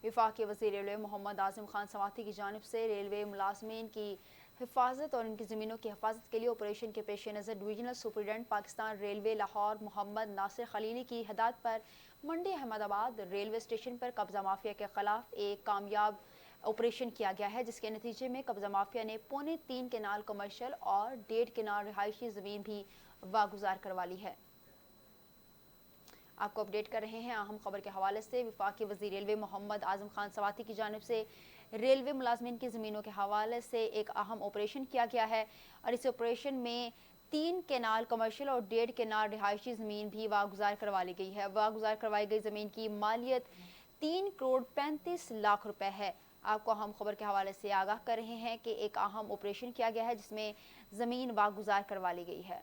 وفاقی وزیر ریلوے محمد اعظم خان سماتی کی جانب سے ریلوے ملازمین کی حفاظت اور ان کی زمینوں کی حفاظت کے لیے آپریشن کے پیش نظر divisional superintendent Pakistan railway Lahore Muhammad Nasir Khalili کی ہدایت پر منڈی احمد آباد ریلوے اسٹیشن پر قبضہ مافیا کے خلاف ایک کامیاب آپریشن کیا گیا ہے، جس کے نتیجے میں قبضہ مافیا نے 3.25 کنال کمرشل اور 1.5 کنال رہائشی زمین بھی واگزار کروا لی ہے۔ آپ کو اپڈیٹ کر رہے ہیں اہم خبر کے حوالے سے۔ وفاقی وزیر ریلوے محمد اعظم خان سماتی کی جانب سے ریلوے ملازمین کی زمینوں کے حوالے سے ایک اہم آپریشن کیا گیا ہے، اور اس آپریشن میں 3 کنال کمرشل اور 1.5 کنال رہائشی زمین بھی واگزار کروا لی گئی ہے۔ واگزار کروائی گئی زمین کی مالیت 3 کروڑ 35 لاکھ روپے ہے۔ آپ کو اہم خبر کے حوالے سے آگاہ کر رہے ہیں کہ ایک اہم آپریشن کیا گیا ہے، جس میں زمین واگزار کروا لی گئی ہے۔